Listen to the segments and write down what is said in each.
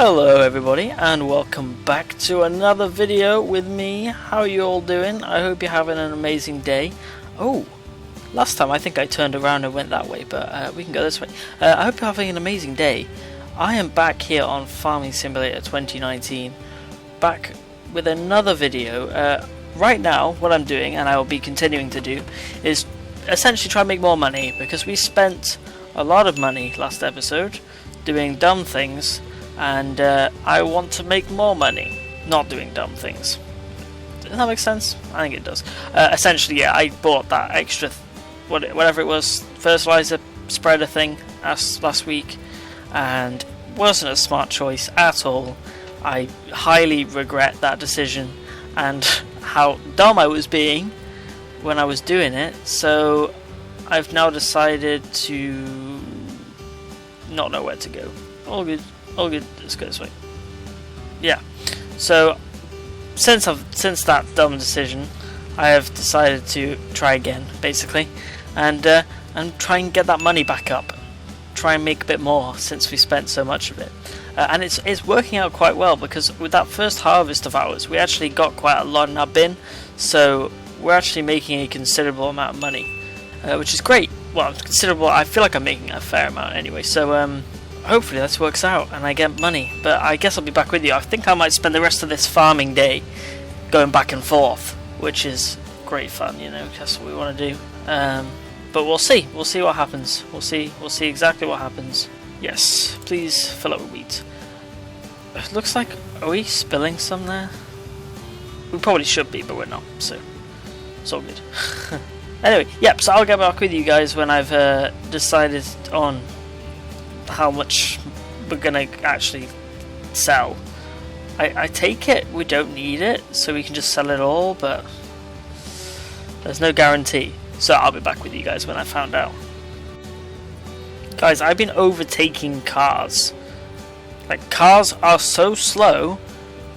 Hello everybody and welcome back to another video with me. How are you all doing? I hope you're having an amazing day. Oh, last time I think I turned around and went that way, but we can go this way. I hope you're having an amazing day. I am back here on Farming Simulator 2019, back with another video. Right now what I'm doing, and I will be continuing to do, is essentially try and make more money, because we spent a lot of money last episode doing dumb things. And I want to make more money, not doing dumb things. Does that make sense? I think it does. Essentially, yeah, I bought that extra, whatever it was, fertilizer spreader thing last week, and wasn't a smart choice at all. I highly regret that decision and how dumb I was being when I was doing it. So I've now decided to not know where to go. All good. Oh good, let's go this way. Yeah, so since that dumb decision, I have decided to try again, basically, and try and get that money back up. Try and make a bit more since we spent so much of it, and it's working out quite well, because with that first harvest of ours, we actually got quite a lot in our bin, so we're actually making a considerable amount of money, which is great. Well, considerable. I feel like I'm making a fair amount anyway. So hopefully this works out and I get money, but I guess I'll be back with you. I think I might spend the rest of this farming day going back and forth, which is great fun, you know, that's what we want to do. But we'll see what happens. We'll see exactly what happens. Yes, please fill up with wheat. It looks like, are we spilling some there? We probably should be, but we're not, so it's all good. Anyway, yep, so I'll get back with you guys when I've decided on how much we're gonna actually sell. I take it we don't need it, so we can just sell it all, but there's no guarantee. So I'll be back with you guys when I found out. Guys, I've been overtaking cars. Like, cars are so slow,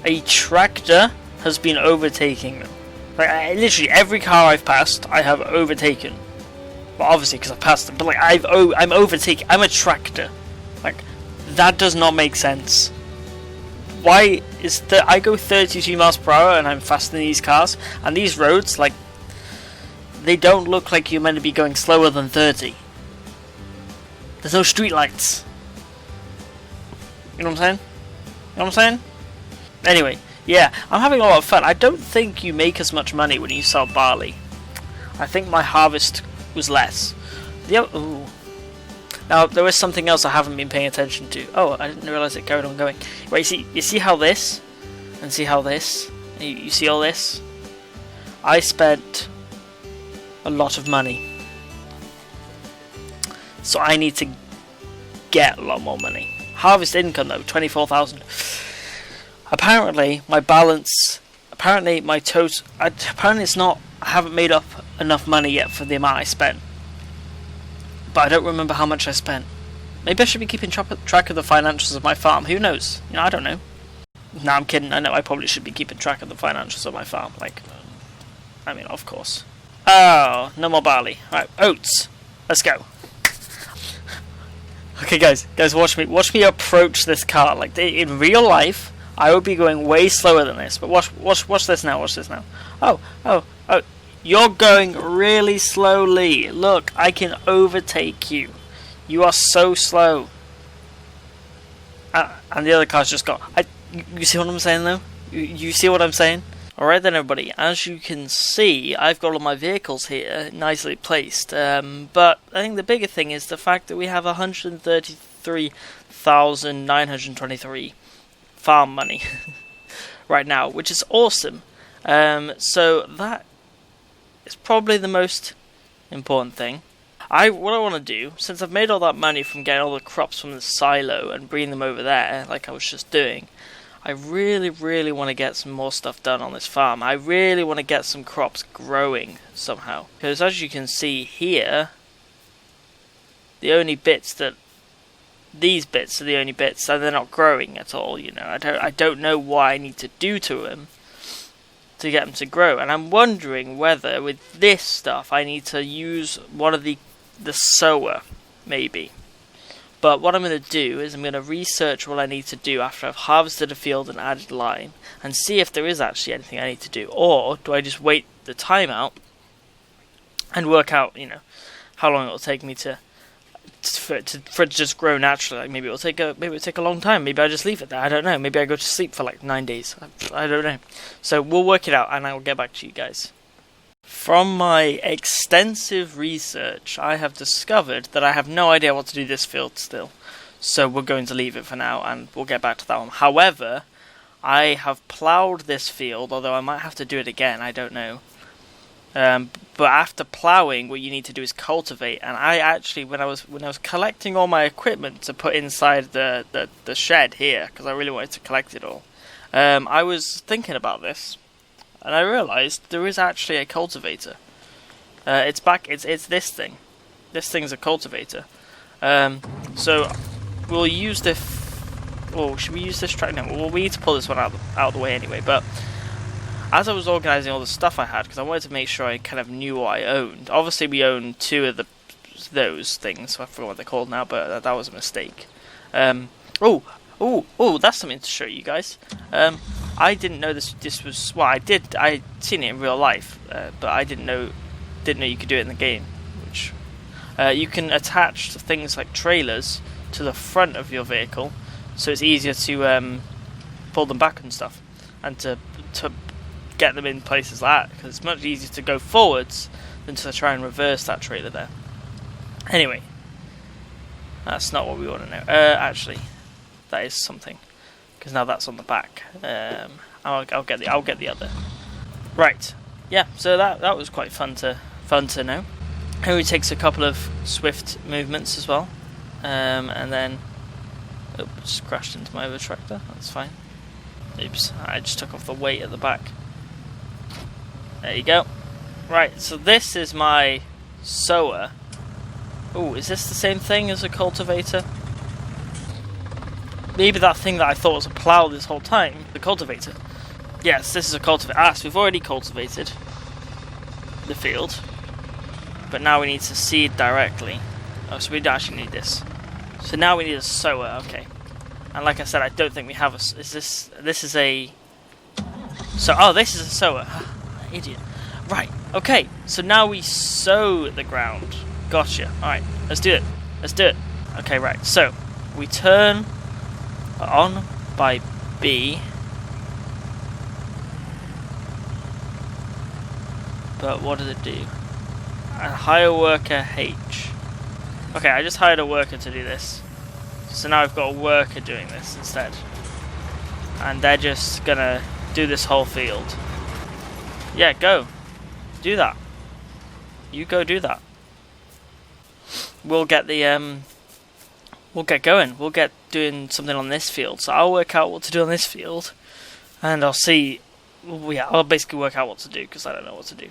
a tractor has been overtaking them. Like, literally every car I've passed, I have overtaken. Well, obviously because I've passed them, but like I'm overtaking. I'm a tractor. Like, that does not make sense. Why is that? I go 32 miles per hour and I'm faster than these cars, and these roads, like, they don't look like you're meant to be going slower than 30. There's no street lights. You know what I'm saying? You know what I'm saying? Anyway, yeah, I'm having a lot of fun. I don't think you make as much money when you sell barley. I think my harvest was less. Ooh. Now, there is something else I haven't been paying attention to. Oh, I didn't realise it carried on going. Wait, you see how this? And see how this? You see all this? I spent a lot of money. So I need to get a lot more money. Harvest income, though, 24,000. Apparently, my balance... Apparently, my total... Apparently, it's not... I haven't made up enough money yet for the amount I spent. But I don't remember how much I spent. Maybe I should be keeping track of the financials of my farm. Who knows? You know, I don't know. No, I'm kidding. I know I probably should be keeping track of the financials of my farm. Like, I mean, of course. Oh, no more barley. Right, oats. Let's go. Okay, guys, watch me approach this car. Like, in real life, I would be going way slower than this. But watch this now. Watch this now. Oh. You're going really slowly. Look, I can overtake you. You are so slow. And the other car's just gone. You see what I'm saying, though? You see what I'm saying? Alright then, everybody. As you can see, I've got all my vehicles here, nicely placed. But I think the bigger thing is the fact that we have 133,923 farm money right now, which is awesome. So that... it's probably the most important thing. What I want to do, since I've made all that money from getting all the crops from the silo and bringing them over there, like I was just doing, I really, really want to get some more stuff done on this farm. I really want to get some crops growing somehow. Because as you can see here, the only bits that... these bits are the only bits, and they're not growing at all, you know. I don't know what I need to do to them to get them to grow, and I'm wondering whether with this stuff I need to use one of the sower, maybe. But what I'm going to do is I'm going to research what I need to do after I've harvested a field and added line, and see if there is actually anything I need to do, or do I just wait the time out and work out, you know, how long it will take me for it to just grow naturally. Like maybe it'll take a long time. Maybe I just leave it there. I don't know. Maybe I go to sleep for like 9 days. I don't know. So we'll work it out, and I will get back to you guys. From my extensive research, I have discovered that I have no idea what to do this field still. So we're going to leave it for now, and we'll get back to that one. However, I have ploughed this field, although I might have to do it again. I don't know. But after ploughing, what you need to do is cultivate. And I actually, when I was collecting all my equipment to put inside the shed here, because I really wanted to collect it all, I was thinking about this. And I realised there is actually a cultivator. It's this thing. This thing's a cultivator. So we'll use this. Oh, should we use this track? No, well, we need to pull this one out of the way anyway. But as I was organising all the stuff I had, because I wanted to make sure I kind of knew what I owned. Obviously, we own two of those things. I forgot what they're called now, but that was a mistake. Oh, that's something to show you guys. I didn't know this was. Well, I'd seen it in real life, but I didn't know you could do it in the game. Which you can attach things like trailers to the front of your vehicle, so it's easier to pull them back and stuff, and to get them in places like that, because it's much easier to go forwards than to try and reverse that trailer there. Anyway, that's not what we want to know. Actually, that is something, because now that's on the back. I'll get the other. Right. Yeah. So that was quite fun to know. It only takes a couple of swift movements as well, and then just crashed into my other tractor. That's fine. Oops. I just took off the weight at the back. There you go. Right. So this is my sower. Oh, is this the same thing as a cultivator? Maybe that thing that I thought was a plough this whole time, the cultivator. Yes, this is a cultivator. So we've already cultivated the field, but now we need to seed directly. Oh, so we don't actually need this. So now we need a sower, okay. And like I said, I don't think we have a... this is a... So, oh, this is a sower. Idiot. Right, okay. So now we sow the ground. Gotcha. Alright, let's do it. Okay, right. So, we turn on by B. But what does it do? And hire worker H. Okay, I just hired a worker to do this. So now I've got a worker doing this instead. And they're just gonna do this whole field. Yeah, go. Do that. You go do that. We'll get the we'll get going. We'll get doing something on this field. So I'll work out what to do on this field, and I'll see. Well, yeah, I'll basically work out what to do because I don't know what to do.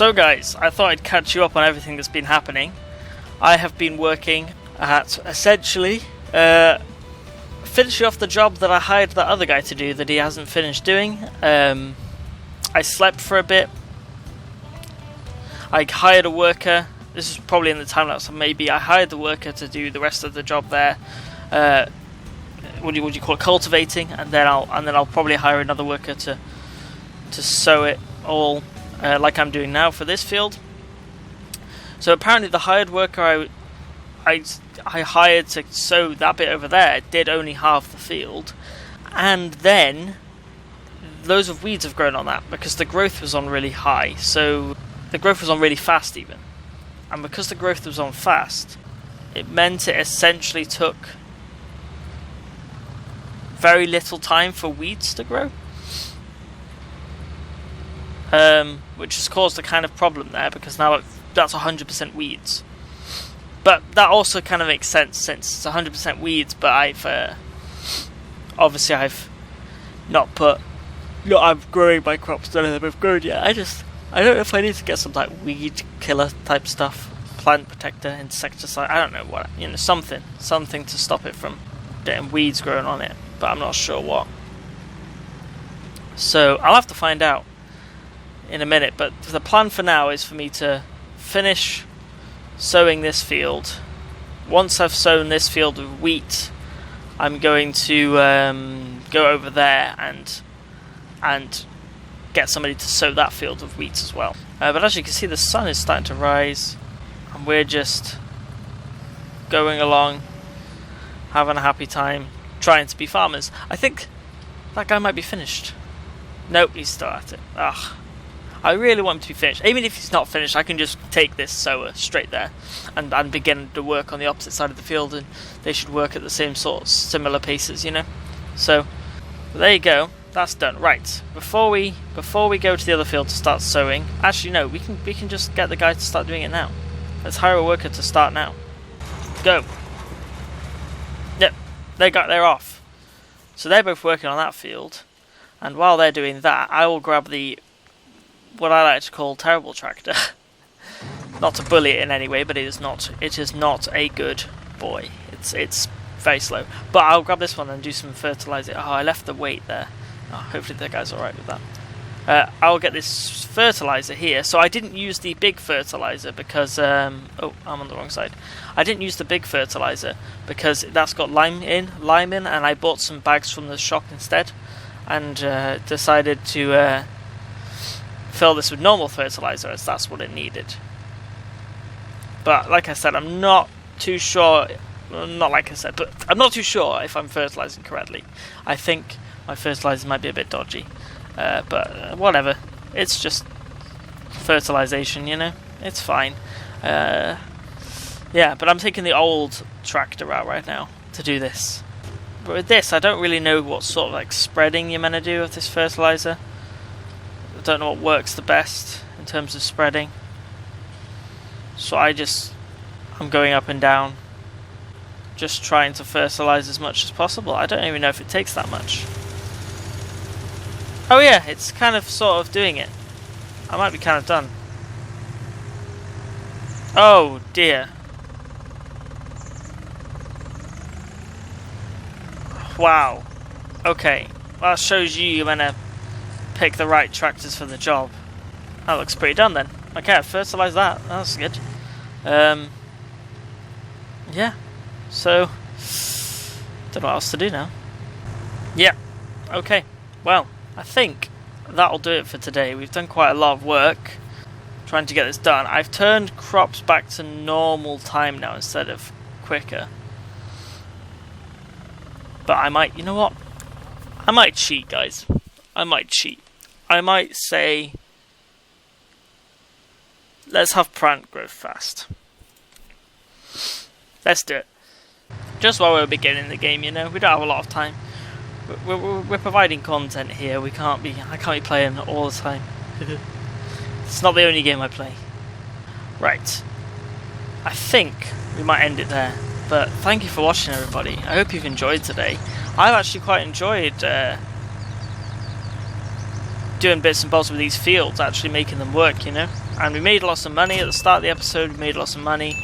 So guys, I thought I'd catch you up on everything that's been happening. I have been working at essentially finishing off the job that I hired that other guy to do that he hasn't finished doing. I slept for a bit. I hired a worker. This is probably in the time lapse, so maybe I hired the worker to do the rest of the job there. What do you call it? Cultivating, and then I'll probably hire another worker to sow it all, like I'm doing now for this field. So apparently the hired worker I hired to sow that bit over there did only half the field, and then loads of weeds have grown on that because the growth was on really high. So the growth was on really fast even, and because the growth was on fast, it meant it essentially took very little time for weeds to grow, which has caused a kind of problem there because now that's 100% weeds. But that also kind of makes sense since it's 100% weeds, but I've not put... I'm growing my crops, none of them have grown yet. I don't know if I need to get some like weed killer type stuff, plant protector, insecticide, I don't know what, something to stop it from getting weeds growing on it, but I'm not sure what. So I'll have to find out in a minute, but the plan for now is for me to finish sowing this field. Once I've sown this field of wheat, I'm going to go over there and get somebody to sow that field of wheat as well. But as you can see, the sun is starting to rise, and we're just going along, having a happy time, trying to be farmers. I think that guy might be finished. Nope, he's still at it. Ugh. I really want him to be finished. Even if he's not finished, I can just take this sower straight there and begin to work on the opposite side of the field, and they should work at the same sort of similar paces, you know? So, there you go. That's done. Right. Before we go to the other field to start sowing, actually no, we can just get the guy to start doing it now. Let's hire a worker to start now. Go. Yep. They're off. So they're both working on that field, and while they're doing that, I will grab what I like to call terrible tractor. Not to bully it in any way, but it is not a good boy. It's very slow. But I'll grab this one and do some fertilizer. Oh, I left the weight there. Oh, hopefully the guy's alright with that. I'll get this fertilizer here. So I didn't use the big fertilizer because oh, I'm on the wrong side. I didn't use the big fertilizer because that's got lime in, and I bought some bags from the shop instead, and decided to fill this with normal fertilizer as that's what it needed. But like I said, I'm not too sure. Not like I said, but I'm not too sure if I'm fertilizing correctly. I think my fertilizer might be a bit dodgy, but whatever. It's just fertilization, you know. It's fine. Yeah, but I'm taking the old tractor out right now to do this. But with this, I don't really know what sort of like spreading you're meant to do with this fertilizer. I don't know what works the best in terms of spreading. So I'm going up and down, just trying to fertilize as much as possible. I don't even know if it takes that much. Oh yeah, it's kind of sort of doing it. I might be kind of done. Oh dear. Wow. Okay. Well, that shows you're gonna pick the right tractors for the job. That looks pretty done then. Okay, I fertilized that. That's good. Yeah. So, don't know what else to do now. Yeah. Okay. Well, I think that'll do it for today. We've done quite a lot of work trying to get this done. I've turned crops back to normal time now instead of quicker. But I might, you know what? I might cheat, guys. I might cheat. I might say, let's have plant grow fast. Let's do it. Just while we're beginning the game, you know, we don't have a lot of time. We're providing content here. I can't be playing all the time. It's not the only game I play. Right. I think we might end it there. But thank you for watching, everybody. I hope you've enjoyed today. I've actually quite enjoyed doing bits and bobs with these fields, actually making them work, you know. And we made lots of money at the start of the episode. We made lots of money,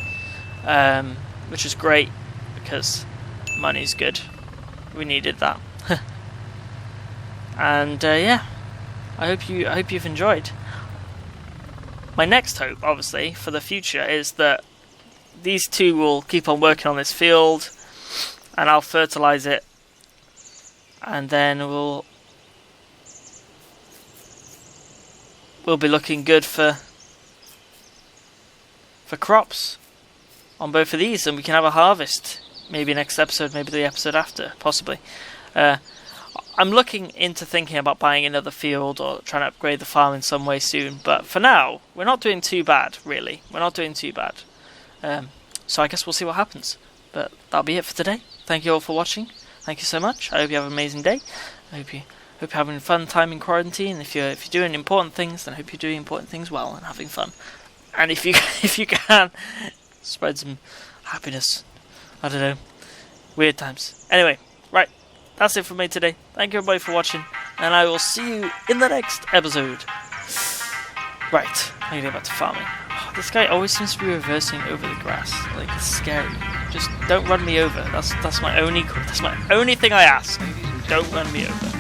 which is great because money's good. We needed that. And yeah, I hope you've enjoyed. My next hope, obviously, for the future is that these two will keep on working on this field, and I'll fertilise it, and then we'll be looking good for crops on both of these, and we can have a harvest. Maybe next episode, maybe the episode after, possibly. I'm looking into thinking about buying another field or trying to upgrade the farm in some way soon. But for now, we're not doing too bad, really. We're not doing too bad. So I guess we'll see what happens. But that'll be it for today. Thank you all for watching. Thank you so much. I hope you have an amazing day. I hope you're having a fun time in quarantine. If you're doing important things, then I hope you're doing important things well and having fun. And if you can, spread some happiness. I don't know. Weird times. Anyway, right. That's it from me today. Thank you everybody for watching, and I will see you in the next episode. Right, I'm gonna get back to farming. Oh, this guy always seems to be reversing over the grass. Like, it's scary. Just don't run me over. That's my only thing I ask. Don't run me over.